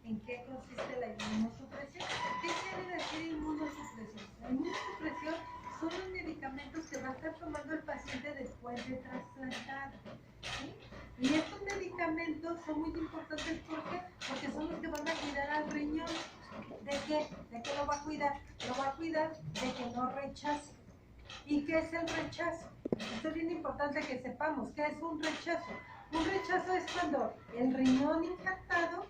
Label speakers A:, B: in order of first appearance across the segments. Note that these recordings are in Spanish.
A: en qué consiste la inmunosupresión. ¿Qué quiere decir inmunosupresión? La inmunosupresión son los medicamentos que va a estar tomando el paciente después de trasplantar, ¿sí? Y estos medicamentos son muy importantes porque son los que van a cuidar al riñón. ¿De qué? ¿De qué lo va a cuidar? Lo va a cuidar de que no rechace. ¿Y qué es el rechazo? Esto es bien importante que sepamos. ¿Qué es un rechazo? Un rechazo es cuando el riñón injertado,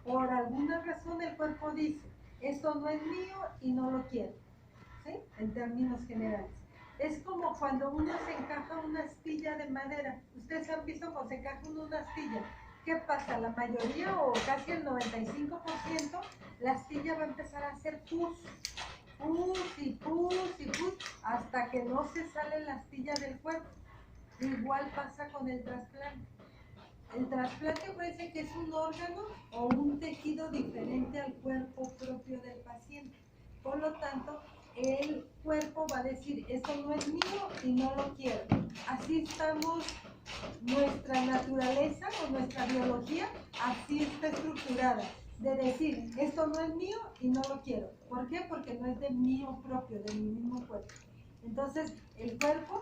A: por alguna razón el cuerpo dice, esto no es mío y no lo quiero, ¿sí? En términos generales. Es como cuando uno se encaja una astilla de madera. Ustedes han visto cuando se encaja una astilla. ¿Qué pasa? La mayoría o casi el 95%, la astilla va a empezar a hacer pus. Pus, hasta que no se sale la astilla del cuerpo. Igual pasa con el trasplante. El trasplante parece que es un órgano o un tejido diferente al cuerpo propio del paciente. Por lo tanto, el cuerpo va a decir, esto no es mío y no lo quiero. Así estamos, nuestra naturaleza o nuestra biología, así está estructurada. De decir, esto no es mío y no lo quiero. ¿Por qué? Porque no es de mío propio, de mi mismo cuerpo. Entonces, el cuerpo,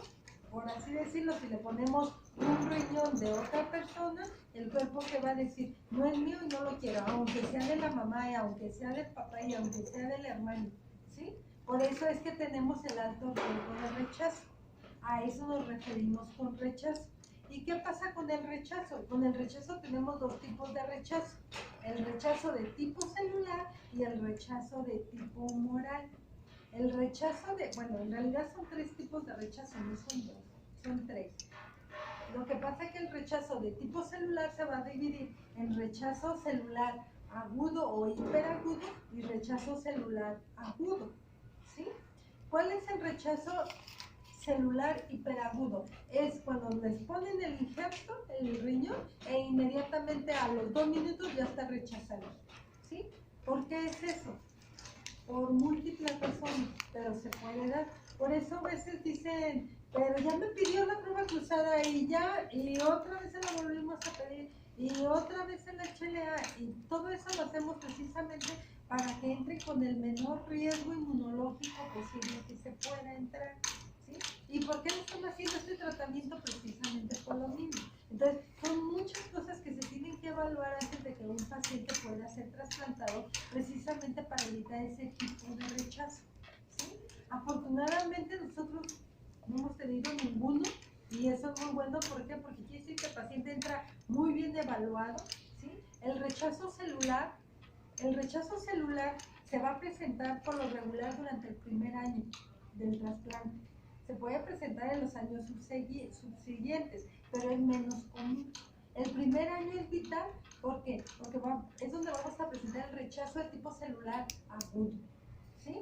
A: por así decirlo, si le ponemos un riñón de otra persona, el cuerpo que va a decir, no es mío y no lo quiero, aunque sea de la mamá y aunque sea del papá y aunque sea del hermano, ¿sí? Por eso es que tenemos el alto riesgo de rechazo. A eso nos referimos con rechazo. ¿Y qué pasa con el rechazo? Con el rechazo tenemos dos tipos de rechazo. El rechazo de tipo celular y el rechazo de tipo humoral. El rechazo de, bueno, en realidad son tres tipos de rechazo, no son dos, son tres. Lo que pasa es que el rechazo de tipo celular se va a dividir en rechazo celular agudo o hiperagudo y rechazo celular agudo, ¿sí? ¿Cuál es el rechazo celular hiperagudo? Es cuando les ponen el injerto, el riñón, e inmediatamente a los 2 minutos ya está rechazado, ¿sí? ¿Por qué es eso? Por múltiples razones, pero se puede dar. Por eso a veces dicen, pero ya me pidió la prueba cruzada y ya, y otra vez se la volvimos a pedir, y otra vez el HLA, y todo eso lo hacemos precisamente para que entre con el menor riesgo inmunológico posible que se pueda entrar, ¿sí? ¿Y por qué no están haciendo este tratamiento? Precisamente por lo mismo. Entonces, son muchas cosas que se tienen que evaluar antes de que un paciente pueda ser trasplantado, precisamente para evitar ese tipo de rechazo, ¿sí? Afortunadamente nosotros no hemos tenido ninguno y eso es muy bueno. ¿Por qué? Porque quiere decir que el paciente entra muy bien evaluado, ¿sí? El rechazo celular se va a presentar por lo regular durante el primer año del trasplante. Se puede presentar en los años subsiguientes, pero es menos común. El primer año es vital, ¿por qué? Porque es donde vamos a presentar el rechazo de tipo celular agudo, ¿sí?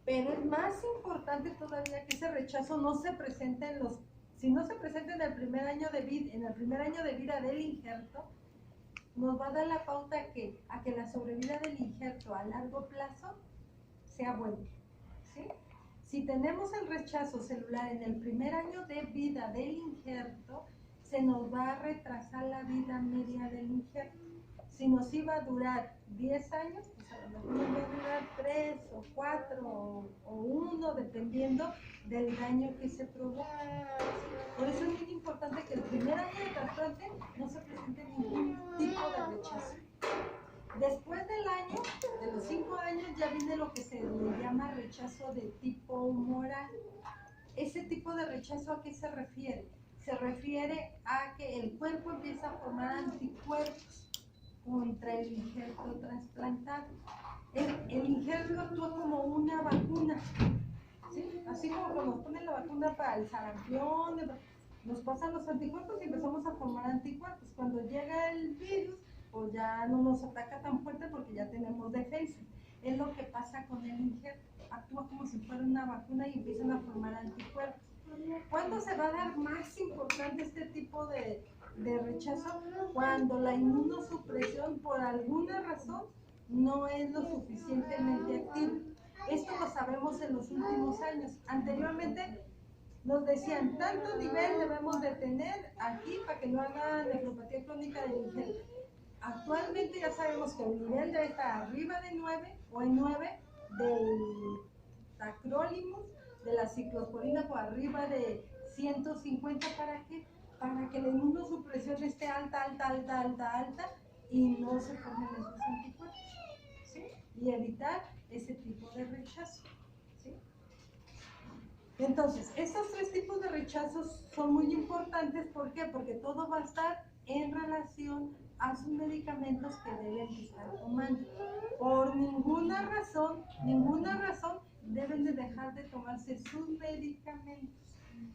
A: Pero es más importante todavía que ese rechazo no se presente si no se presenta en el primer año de vida del injerto, nos va a dar la pauta a que la sobrevida del injerto a largo plazo sea buena, ¿sí? Si tenemos el rechazo celular en el primer año de vida del injerto, se nos va a retrasar la vida media del injerto. Si nos iba a durar 10 años, pues a lo mejor nos va a durar 3 o 4 o 1, dependiendo del daño que se provoca. Por eso es muy importante que el primer año de trasplante no se presente ningún tipo de rechazo. Después de los 5 años, ya viene lo que se le llama rechazo de tipo humoral. Ese tipo de rechazo, ¿a qué se refiere? Se refiere a que el cuerpo empieza a formar anticuerpos contra el injerto trasplantado. El injerto actúa como una vacuna, ¿sí? Así como cuando nos ponen la vacuna para el sarampión, nos pasan los anticuerpos y empezamos a formar anticuerpos. Cuando llega el virus, pues ya no nos ataca tan fuerte porque ya tenemos defensa. Es lo que pasa con el injerto. Actúa como si fuera una vacuna y empiezan a formar anticuerpos. ¿Cuándo se va a dar más importante este tipo de rechazo? Cuando la inmunosupresión por alguna razón no es lo suficientemente activa. Esto lo sabemos en los últimos años. Anteriormente nos decían, tanto nivel debemos de tener aquí para que no haga nefropatía crónica del injerto. Actualmente ya sabemos que el nivel debe estar arriba de 9 o en 9 del tacrolimus, de la ciclosporina por arriba de 150. ¿Para qué? Para que la inmunosupresión esté alta, alta, alta, alta, alta y no se formen esos anticuerpos, ¿sí? Y evitar ese tipo de rechazo, ¿sí? Entonces, estos tres tipos de rechazos son muy importantes. ¿Por qué? Porque todo va a estar en relación a sus medicamentos que deben de estar tomando. Por ninguna razón deben de dejar de tomarse sus medicamentos.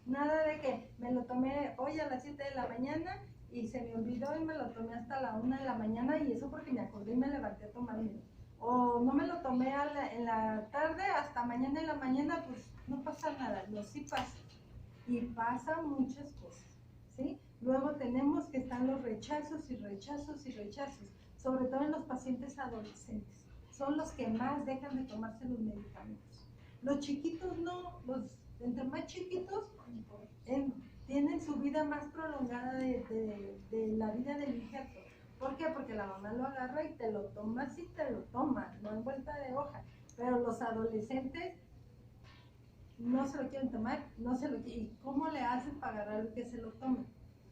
A: Nada de que me lo tomé hoy a las 7 de la mañana y se me olvidó y me lo tomé hasta la 1 de la mañana y eso porque me acordé y me levanté a tomármelo. O no me lo tomé en la tarde hasta mañana en la mañana, pues no pasa nada, no, sí pasa. Y pasan muchas cosas, ¿sí? Luego tenemos que están los rechazos y rechazos y rechazos, sobre todo en los pacientes adolescentes. Son los que más dejan de tomarse los medicamentos. Los chiquitos no, los entre más chiquitos tienen su vida más prolongada de la vida del injerto. ¿Por qué? Porque la mamá lo agarra y te lo toma, sí te lo toma, no en vuelta de hoja. Pero los adolescentes no se lo quieren tomar, no se lo quieren. ¿Y cómo le hacen para agarrar que se lo tome?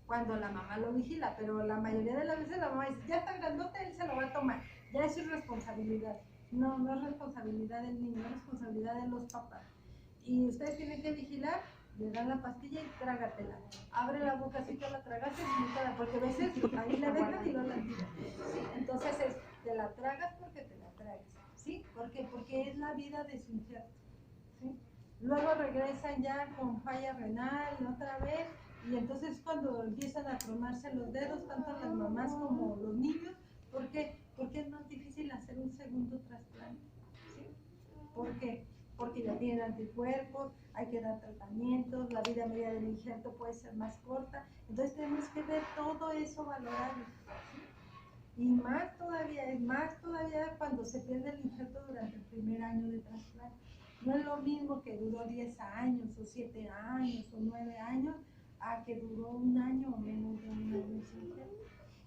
A: Cuando la mamá lo vigila, pero la mayoría de las veces la mamá dice, ya está grandote, él se lo va a tomar, ya es su responsabilidad. No, no es responsabilidad del niño, es responsabilidad de los papás. Y ustedes tienen que vigilar, le dan la pastilla y trágatela. Abre la boca así que la tragaste, porque a veces ahí la dejan y no la tiran. ¿Sí? Entonces te la tragas porque te la tragas. ¿Sí? ¿Por qué? Porque es la vida de su injerto. ¿Sí? Luego regresan ya con falla renal otra vez y entonces cuando empiezan a tronarse los dedos, tanto las mamás como los niños. ¿Por qué? Porque es más difícil hacer un segundo trasplante. ¿Sí? ¿Por qué? Porque ya tienen anticuerpos, hay que dar tratamientos, la vida media del injerto puede ser más corta. Entonces tenemos que ver todo eso valorarlo. ¿Sí? Y más todavía cuando se pierde el injerto durante el primer año de trasplante. No es lo mismo que duró 10 años o 7 años o 9 años a que duró un año o menos de un año sin injerto.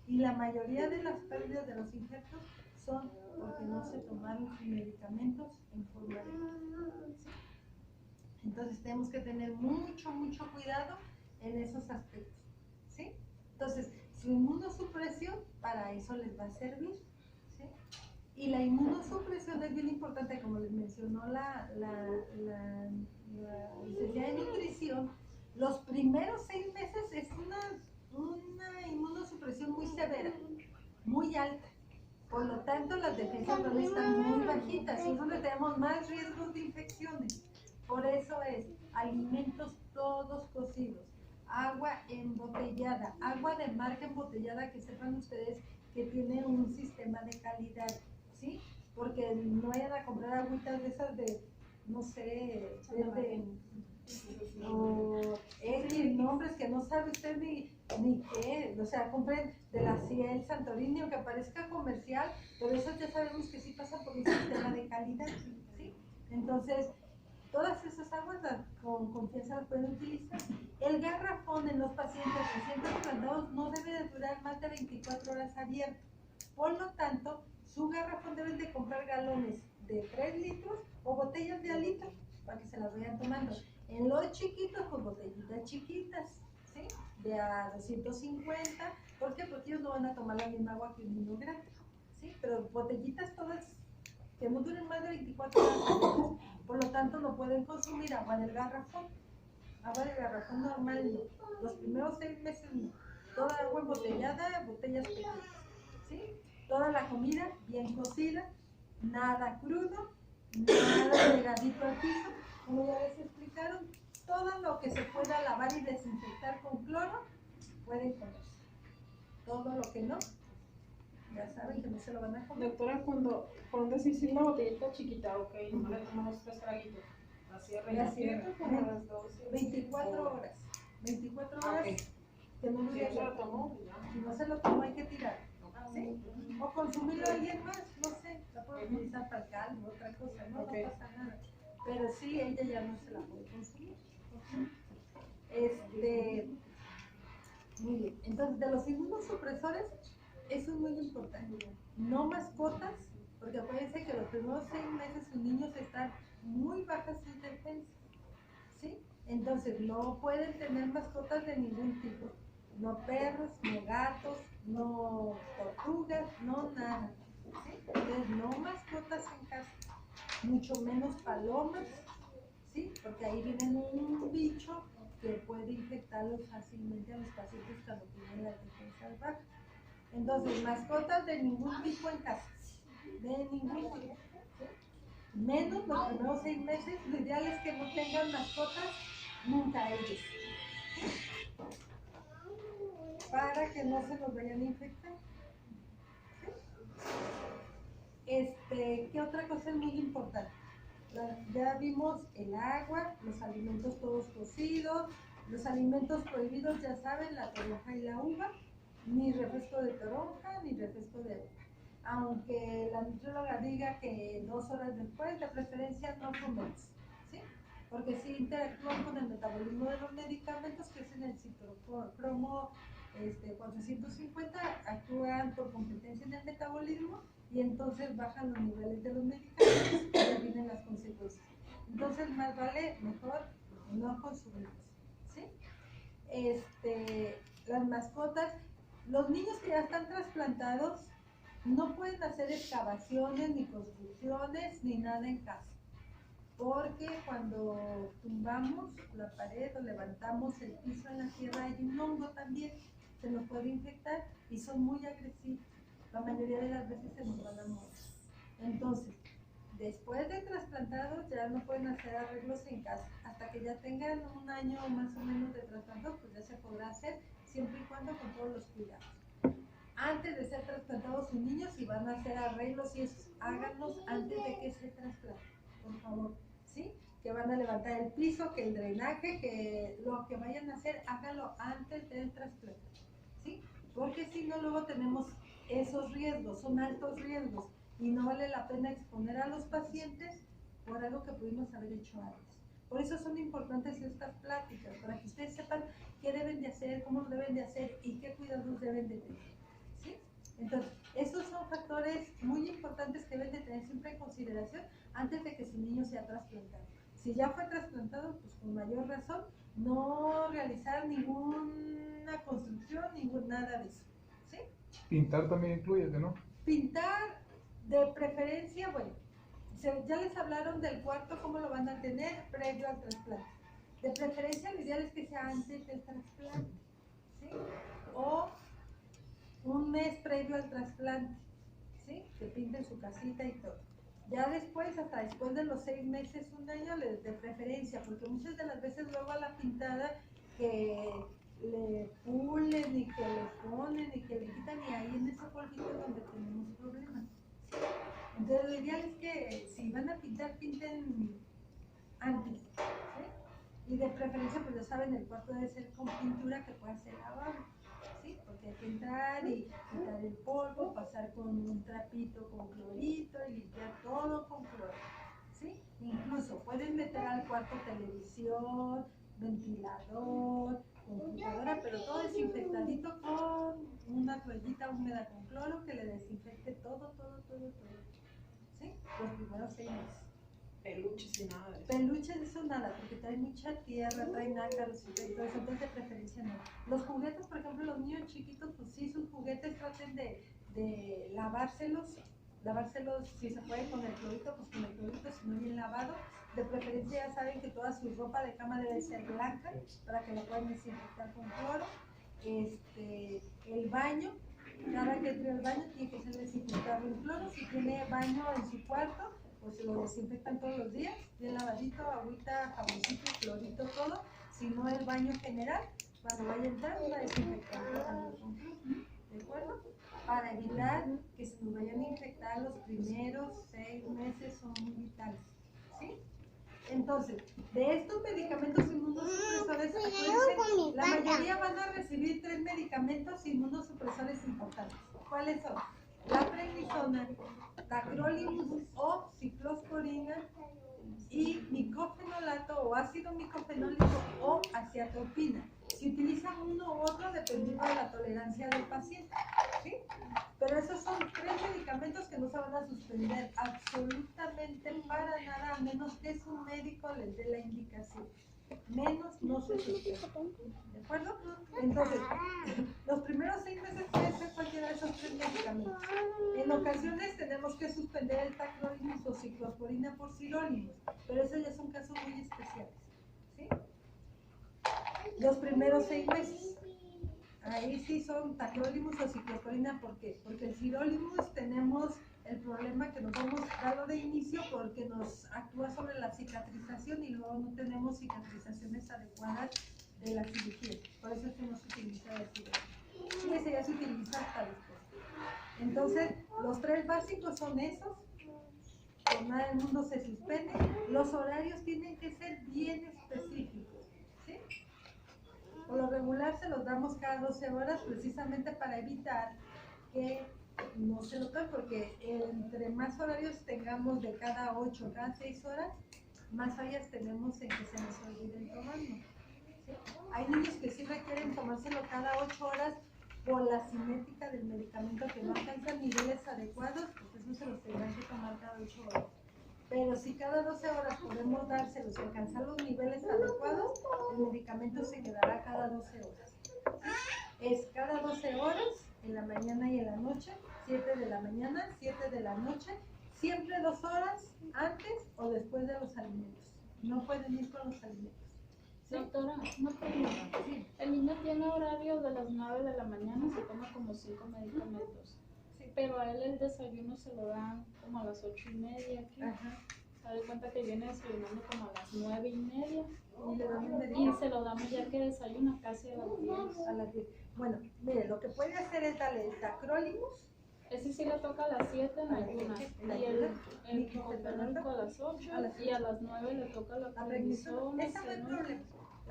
A: Y la mayoría de las pérdidas de los injertos son porque no se tomaron sus medicamentos en forma adecuada. ¿Sí? Entonces tenemos que tener mucho cuidado en esos aspectos. ¿Sí? Entonces, su inmunosupresión para eso les va a servir. ¿Sí? Y la inmunosupresión es bien importante, como les mencionó la licenciada en nutrición. Los primeros 6 meses es una inmunosupresión muy severa, muy alta. Por lo tanto, las defensas van a estar muy bajitas y es donde tenemos más riesgos de infecciones. Por eso es alimentos todos cocidos, agua embotellada, agua de marca embotellada, que sepan ustedes que tiene un sistema de calidad, ¿sí? Porque no vayan a comprar agüitas de esas de, no sé, o X nombres que no sabe usted ni qué, o sea, compren de la Ciel, Santorini, aunque parezca comercial, pero esas ya sabemos que sí pasan por un sistema de calidad, ¿sí? Entonces, todas esas aguas con confianza las pueden utilizar. El garrafón en los pacientes recién trasplantados no debe de durar más de 24 horas abierto. Por lo tanto, su garrafón deben de comprar galones de 3 litros o botellas de litro para que se las vayan tomando. En los chiquitos, pues botellitas chiquitas, ¿sí? De a 250. ¿Por qué? Porque ellos no van a tomar la misma agua que un niño grande, ¿sí? Pero botellitas todas que no duren más de 24 horas. Por lo tanto, no pueden consumir agua del garrafón. Agua del garrafón normal no. Los primeros 6 meses no. Toda agua embotellada, botellas pequeñas, ¿sí? Toda la comida bien cocida, nada crudo, nada pegadito al piso. Como ya les explicaron, todo lo que se pueda lavar y desinfectar con cloro, pueden comerse. Todo lo que no, ya saben que no se lo van a comer.
B: Doctora, cuando decís una botellita chiquita, ok, no le tomamos 3 traguitos. Así
A: es,
B: como las 12.
A: 24 horas. 24 horas.
B: Okay.
A: Que no
B: Si no se lo tomó, ya.
A: Si no se lo tomó, hay que tirar. ¿Sí? O consumirlo a alguien más, no sé, la puede utilizar para el caldo, otra cosa, no, okay. No pasa nada. Pero sí, ella ya no se la puede consumir. Muy bien, entonces de los inmunosupresores Eso es muy importante. No mascotas, porque acuérdense que los primeros 6 meses sus niños están muy bajas sus defensas, ¿sí? Entonces no pueden tener mascotas de ningún tipo. No perros, no gatos, no tortugas, no nada. ¿Sí? Entonces no mascotas en casa, mucho menos palomas, ¿sí? Porque ahí viene un bicho que puede infectarlos fácilmente a los pacientes cuando tienen las defensas bajas. Entonces, mascotas de ningún tipo en casa, de ningún tipo. Menos los primeros 6 meses, lo ideal es que no tengan mascotas nunca ellos, para que no se los vayan a infectar. ¿Qué otra cosa es muy importante? Ya vimos el agua, los alimentos todos cocidos, los alimentos prohibidos, ya saben, la toronja y la uva, ni refresco de toronja, ni refresco de uva. Aunque la nutrióloga diga que 2 horas después, de preferencia no fumemos, ¿sí? Porque si interactúan con el metabolismo de los medicamentos, que es en el citocromo 450, actúan por competencia en el metabolismo y entonces bajan los niveles de los medicamentos y ya vienen las consecuencias. Entonces, más vale, mejor no consumirlos, ¿sí? Las mascotas, los niños que ya están trasplantados no pueden hacer excavaciones, ni construcciones, ni nada en casa. Porque cuando tumbamos la pared o levantamos el piso en la tierra, hay un hongo también, se nos puede infectar y son muy agresivos. La mayoría de las veces se nos van a morir. Entonces, después de trasplantados ya no pueden hacer arreglos en casa. Hasta que ya tengan un año más o menos de trasplantado, pues ya se podrá hacer, siempre y cuando con todos los cuidados. Antes de ser trasplantados sus niños, si van a hacer arreglos y esos, háganlos antes de que se trasplanten, por favor, ¿sí? Que van a levantar el piso, que el drenaje, que lo que vayan a hacer, háganlo antes del trasplante, ¿sí? Porque si no, luego tenemos esos riesgos, son altos riesgos y no vale la pena exponer a los pacientes por algo que pudimos haber hecho antes. Por eso son importantes estas pláticas, para que ustedes sepan qué deben de hacer, cómo lo deben de hacer y qué cuidados deben de tener. ¿Sí? Entonces, esos son factores muy importantes que deben de tener siempre en consideración antes de que su niño sea trasplantado. Si ya fue trasplantado, pues con mayor razón, no realizar ninguna construcción, nada de eso. ¿Sí?
C: Pintar también incluye, ¿no?
A: Pintar, de preferencia, bueno, ya les hablaron del cuarto, cómo lo van a tener previo al trasplante. De preferencia, lo ideal es que sea antes del trasplante, ¿sí? O un mes previo al trasplante, ¿sí? Que pinten su casita y todo. Ya después, hasta después de los 6 meses, un año, de preferencia, porque muchas de las veces luego a la pintada que le pulen y que le ponen y que le quitan, y ahí en ese polvito es donde tenemos problemas. Entonces, lo ideal es que si van a pintar, pinten antes, ¿sí? Y de preferencia, pues ya saben, el cuarto debe ser con pintura que pueda ser lavable. ¿Sí? Porque hay que entrar y quitar el polvo, pasar con un trapito con clorito y limpiar todo con cloro, ¿sí? Incluso pueden meter al cuarto televisión, ventilador, computadora, pero todo desinfectadito con una toallita húmeda con cloro que le desinfecte todo, ¿sí? Los primeros 6 meses.
B: Peluches y nada de eso.
A: Peluches, eso nada, porque trae mucha tierra, trae ácaros y todo eso, entonces de preferencia no. Los juguetes, por ejemplo, los niños chiquitos, pues sí, sus juguetes traten de lavárselos, si se puede con el clorito, pues con el clorito, si no bien lavado. De preferencia ya saben que toda su ropa de cama debe ser blanca, para que la puedan desinfectar con cloro. El baño, cada que entre al baño tiene que ser desinfectado en cloro. Si tiene baño en su cuarto, pues lo desinfectan todos los días, bien lavadito, agüita, jaboncito, clorito, todo. Si no, el baño general, cuando vaya a entrar, una desinfectante también con cloro, ¿de acuerdo? Para evitar que se nos vayan a infectar los primeros 6 meses, son muy vitales, ¿sí? Entonces, de estos medicamentos inmunosupresores, acuérdense, la mayoría van a recibir 3 medicamentos inmunosupresores importantes. ¿Cuáles son? La prednisona, tacrolimus o ciclosporina y micofenolato o ácido micofenólico o aciatropina. Si Se utiliza uno u otro dependiendo de la tolerancia del paciente, ¿sí? Pero esos son 3 medicamentos que no se van a suspender absolutamente para nada, a menos que su médico les dé la indicación. Menos no se suspende. ¿De acuerdo? Entonces, los primeros 6 meses puede ser cualquiera de esos 3 medicamentos. En ocasiones tenemos que suspender el tacrolimus o ciclosporina por sirolimus, pero esos ya son casos muy especiales, ¿sí? Los primeros 6 meses. Ahí sí son tacrolimus o ciclosporina, ¿por qué? Porque el sirolimus tenemos el problema que nos hemos dado de inicio porque nos actúa sobre la cicatrización y luego no tenemos cicatrizaciones adecuadas de la cirugía. Por eso es que no se utiliza el sirolimus. Y ese ya se utiliza hasta después. Entonces, los 3 básicos son esos. Por nada del mundo se suspende. Los horarios tienen que ser bien específicos, ¿sí? Por lo regular se los damos cada 12 horas precisamente para evitar que no se lo tomen, porque entre más horarios tengamos de cada 8, cada 6 horas, más fallas tenemos en que se nos olviden tomarlo, ¿sí? Hay niños que sí requieren tomárselo cada 8 horas por la cinética del medicamento, que no alcanzan niveles adecuados, pues eso se los tendrán que tomar cada 8 horas. Pero si cada 12 horas podemos dárselos y alcanzar los niveles adecuados, el medicamento se quedará cada 12 horas. Es cada 12 horas, en la mañana y en la noche, 7 de la mañana, 7 de la noche, siempre 2 horas antes o después de los alimentos. No pueden ir con los alimentos. ¿Sí?
D: Doctora, una pregunta.
A: Sí.
D: El niño tiene horario de las 9 de la mañana, se toma como 5 medicamentos.
A: Sí.
D: Pero a él el desayuno se lo dan como a las 8:30 aquí.
A: Ajá.
D: Se da cuenta que viene desayunando como a las 9:30.
A: Y le damos
D: Y
A: medicamento.
D: se lo damos ya que desayuna casi a las 10.
A: A las 10. Bueno, mire, lo que puede hacer es darle el tacrolimus.
D: Ese sí le toca a las 7 en ayunas. Y el cofenólico a las 8. Y a las 9 le toca la
A: La prednisona,
D: prednisona.
A: esa no hay problema.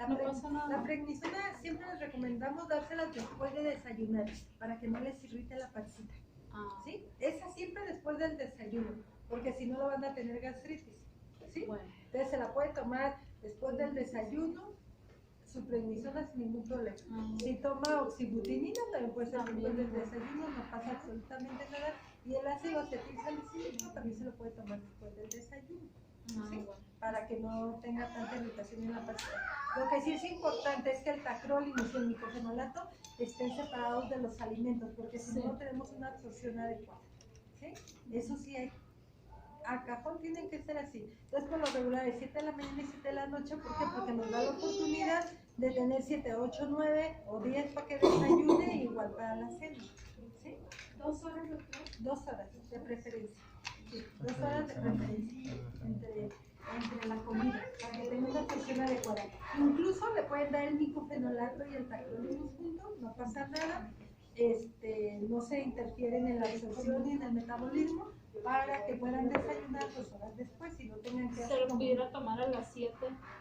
D: No pasa nada.
A: La prednisona siempre les recomendamos dársela después de desayunar, para que no les irrite la pancita,
D: Ah,
A: ¿sí? Esa siempre después del desayuno, porque si no lo van a tener gastritis, ¿sí?
D: bueno.
A: Entonces se la puede tomar después del desayuno, su prednisona sin ningún problema. Si toma oxibutinina, también puede ser después del desayuno, no pasa absolutamente nada. Y el ácido acetilsalicílico también se lo puede tomar después del desayuno,
D: Ah,
A: ¿sí?
D: bueno.
A: Para que no tenga tanta irritación en la pancita. Lo que sí es importante es que el tacrolimus y el micofenolato estén separados de los alimentos, porque si no, no tenemos una absorción adecuada, ¿sí? Eso sí hay. A cajón tienen que ser así. Entonces, por lo regular, es 7 de la mañana y 7 de la noche. ¿Por qué? Porque nos da la oportunidad de tener 7, 8, 9 o 10 para que desayune, igual para la cena, ¿sí?
B: 2 horas, doctor.
A: 2 horas de preferencia. Sí, 2 horas de preferencia entre la comida, para que tenga una absorción adecuada. Incluso le pueden dar el micofenolato y el tacrolimus juntos, no pasa nada. No se interfieren en la absorción y en el metabolismo, para que puedan desayunar 2 horas después y no tengan que
D: Se
A: hacer
D: lo
A: como
D: pudiera tomar a las 7,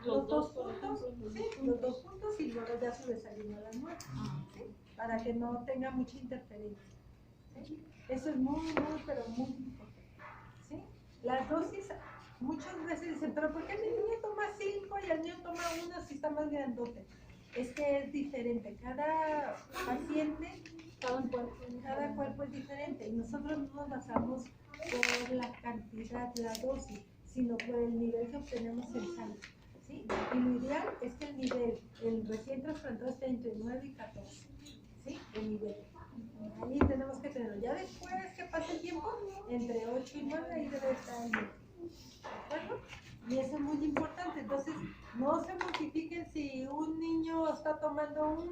D: los dos, por ejemplo.
A: sí, los 2 juntos y luego ya su desayuno a las 9,
D: Ah,
A: ¿sí? Para que no tenga mucha interferencia, ¿sí? Eso es muy, pero muy importante, ¿sí? Las dosis, muchas veces dicen, pero ¿por qué mi niño toma 5 y el mío toma 1 si está más grandote? Es que es diferente, cada paciente, cada cuerpo es diferente, y nosotros no nos basamos por la cantidad, la dosis, sino por el nivel que obtenemos en sangre, ¿sí? Y lo ideal es que el recién trasplantado esté entre 9 y 14, ¿sí? El nivel. Ahí tenemos que tenerlo. Ya después que pase el tiempo, entre 8 y 9, ahí debe estar el nivel. ¿De acuerdo? Y eso es muy importante. Entonces, no se mortifiquen si un niño está tomando 1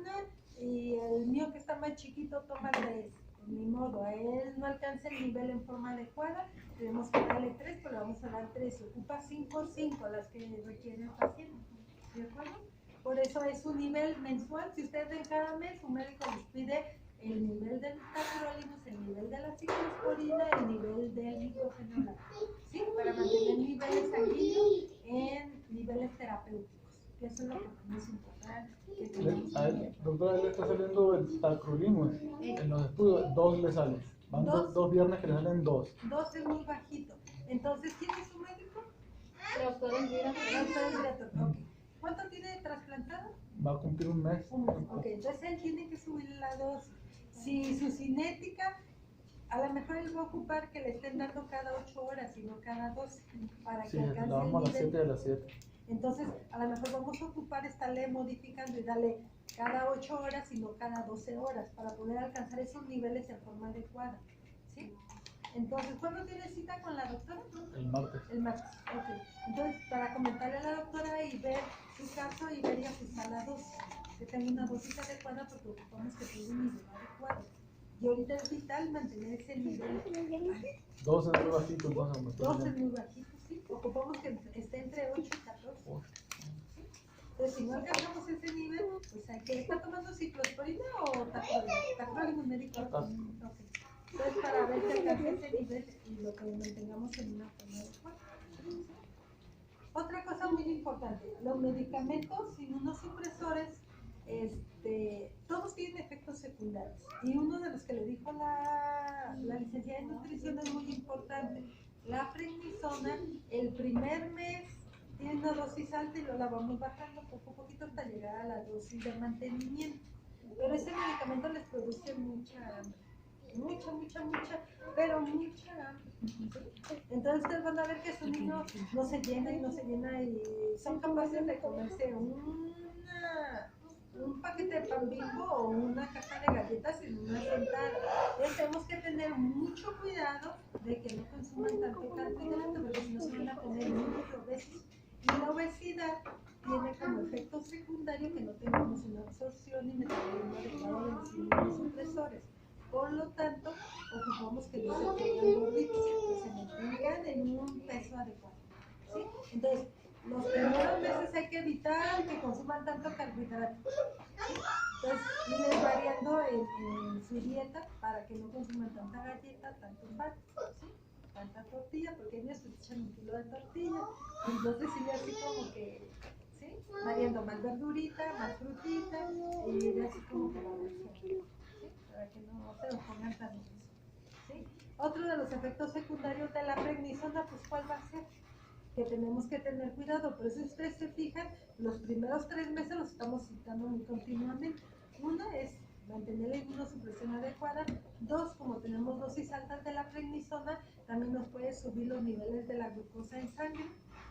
A: y el mío que está más chiquito toma 3. Ni modo, a él no alcanza el nivel en forma adecuada, tenemos que darle 3, pero le vamos a dar 3. Ocupa 5 las que requiere el paciente. ¿De acuerdo? Por eso es un nivel mensual. Si ustedes ven cada mes, su médico les pide el nivel del tacrolimus, el nivel de la ciclosporina, el nivel del micofenolato, ¿sí? Para mantener niveles sanguíneos en niveles terapéuticos. Que eso es lo que más importante.
C: Doctora, él le está saliendo el tacrolimus. En los estudios, 2 le salen. Van dos viernes que le salen 2.
A: 2 es muy bajito. Entonces, ¿quién es su médico?
D: Doctora Elvira,
A: Ok. ¿Cuánto tiene de trasplantado?
C: Va a cumplir un mes.
A: Ok, entonces él tiene que subir la dosis. Si su cinética, a lo mejor él va a ocupar que le estén dando cada 8 horas y no cada 12, para
C: Sí,
A: que
C: la
A: alcance
C: vamos a
A: el
C: las 7
A: nivel.
C: a las 7.
A: Entonces, a lo mejor vamos a ocupar estarle modificando y darle cada 8 horas y no cada 12 horas para poder alcanzar esos niveles en forma adecuada. ¿Sí? Entonces, ¿cuándo tiene cita con la doctora?
C: El martes.
A: El martes. Ok. Entonces, para comentarle a la doctora y ver su caso y ver y ajustar la dosis. Que tenga una dosis adecuada porque ocupamos que tenga un nivel adecuado. Y ahorita es vital mantener ese nivel.
C: 12 es muy bajito, entonces me estoy
A: 12 es
C: viendo.
A: muy bajito, sí. Ocupamos que esté entre 8 y 14.
C: Ocho.
A: Entonces, si no alcanzamos ese nivel, pues hay que estar tomando ciclosporina o tacrolimus. Tacrolimus médico. Ok. Entonces, para ver si alcanza ese nivel y lo que mantengamos en una forma adecuada. Otra cosa muy importante, los medicamentos inmunosupresores, todos tienen efectos secundarios. Y uno de los que le dijo la licenciada en nutrición es muy importante. La prednisona, el primer mes tiene una dosis alta y lo la vamos bajando poco a poquito hasta llegar a la dosis de mantenimiento. Pero ese medicamento les produce mucha hambre. Mucha, pero mucha hambre. ¿Sí? Entonces ustedes van a ver que su niño no se llena y son capaces de comerse un paquete de pan Bimbo o una caja de galletas en una sentada. Entonces tenemos que tener mucho cuidado de que no consuman tanto carbohidrato, porque si no se van a poner muy obesos. Y la obesidad tiene como efecto secundario que no tengamos una absorción y metabolismo adecuado de los inmunosupresores. Por lo tanto, ocupamos que no se pongan gorditos, que se mantengan en un peso adecuado. ¿Sí? Entonces, los primeros meses hay que evitar que consuman tanto carbohidrato. ¿Sí? Entonces, irles variando en su dieta para que no consuman tanta galleta, tanto pan, ¿sí? Tanta tortilla, porque ellos se echan 1 kilo de tortilla. Entonces, sí, así como que, ¿sí? Variando más verdurita, más frutita, y así como que la versión. Para que no se los pongan tan duros. ¿Sí? Otro de los efectos secundarios de la prednisona, pues ¿cuál va a ser? Que tenemos que tener cuidado, pero si ustedes se fijan, los primeros 3 meses los estamos citando muy continuamente. Una es mantener la inmunosupresión adecuada. 2, como tenemos dosis altas de la prednisona, también nos puede subir los niveles de la glucosa en sangre.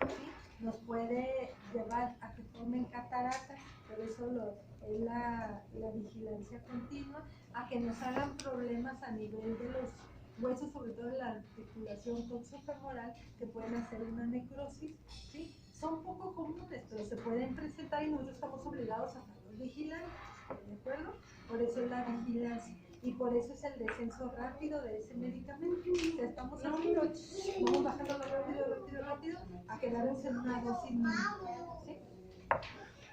A: ¿Sí? Nos puede llevar a que formen cataratas, por eso es la vigilancia continua, a que nos hagan problemas a nivel de los huesos, sobre todo en la articulación coxofemoral, que pueden hacer una necrosis. ¿Sí? Son poco comunes, pero se pueden presentar y nosotros estamos obligados a estar vigilantes, ¿de acuerdo? Por eso es la vigilancia. Y por eso es el descenso rápido de ese medicamento. O sea, estamos así, vamos bajando rápido, a quedarnos en una dosis mínima. ¿Sí?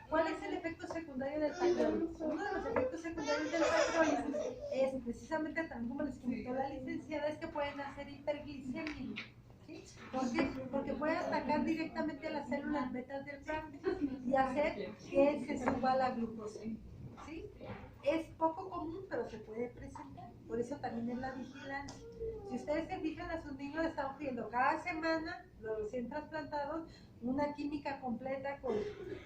A: ¿Cuál es el efecto secundario del tacrolimus? Uno de los efectos secundarios del tacrolimus es precisamente, también como les comentó la licenciada, es que pueden hacer hiperglicemia. ¿Sí? ¿Por qué? Porque puede atacar directamente a las células betas del páncreas y hacer que se suba la glucosa. ¿Sí? Es poco común, pero se puede presentar. Por eso también es la vigilancia. Si ustedes se fijan, a sus niños están pidiendo cada semana, los recién trasplantados, una química completa con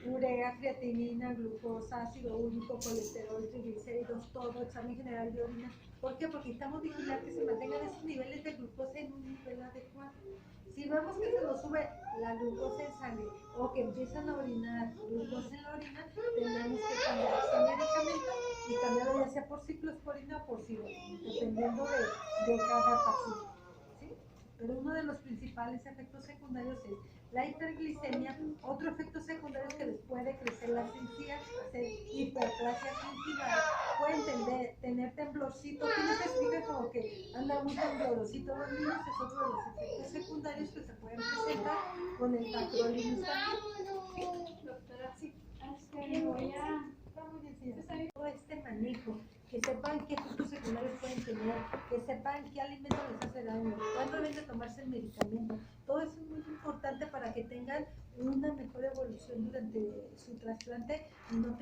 A: urea, creatinina, glucosa, ácido úrico, colesterol, triglicéridos, todo, examen general de orina. ¿Por qué? Porque estamos vigilando que se mantengan esos niveles de glucosa en un nivel adecuado. Si vemos que se nos sube la glucosa en sangre o que empiezan a orinar glucosa en la orina, tenemos que cambiar ese medicamento y cambiarlo ya sea por ciclosporina o por ciruela, dependiendo de cada paciente. ¿Sí? Pero uno de los principales efectos secundarios es la hiperglicemia. Otro efecto secundario es que les puede crecer las encías, hacer hiperplasia gingival, pueden tener temblorcito, que no se explica como que anda muy temblorosito los niños, es otro de los efectos secundarios que se pueden presentar con el tacrolimus también. ¿Sí? Doctora, sí.
D: Voy a...
A: Está muy bien, todo este manejo, que sepan qué efectos secundarios pueden tener, que sepan qué alimento les hace daño, cuándo deben de tomarse el medicamento. Todo eso es muy importante para que tengan una mejor evolución durante su trasplante y no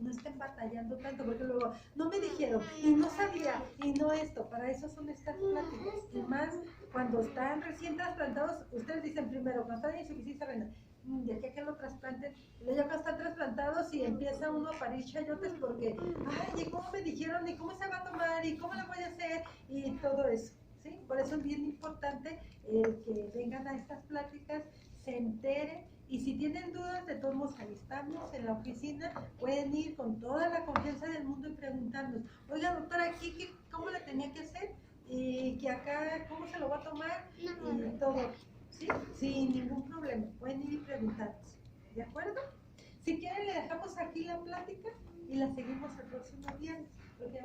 A: estén batallando tanto, porque luego no me dijeron y no sabía y no esto. Para eso son estas pláticas, y más cuando están recién trasplantados. Ustedes dicen primero cuando están en insuficiencia renal, de aquí a que lo trasplanten. Y luego ya están trasplantados y empieza uno a parir chayotes porque, ay, ¿y cómo me dijeron? ¿Y cómo se va a tomar? ¿Y cómo lo voy a hacer? Y todo eso, ¿sí? Por eso es bien importante el que vengan a estas pláticas, se enteren. Y si tienen dudas, de todos modos, ahí estamos en la oficina, pueden ir con toda la confianza del mundo y preguntarnos, oiga, doctora, aquí, ¿cómo la tenía que hacer? Y que acá, ¿cómo se lo va a tomar? Y todo, ¿sí? Sin ningún problema, pueden ir y preguntarnos, ¿de acuerdo? Si quieren, le dejamos aquí la plática y la seguimos el próximo viernes.
B: Porque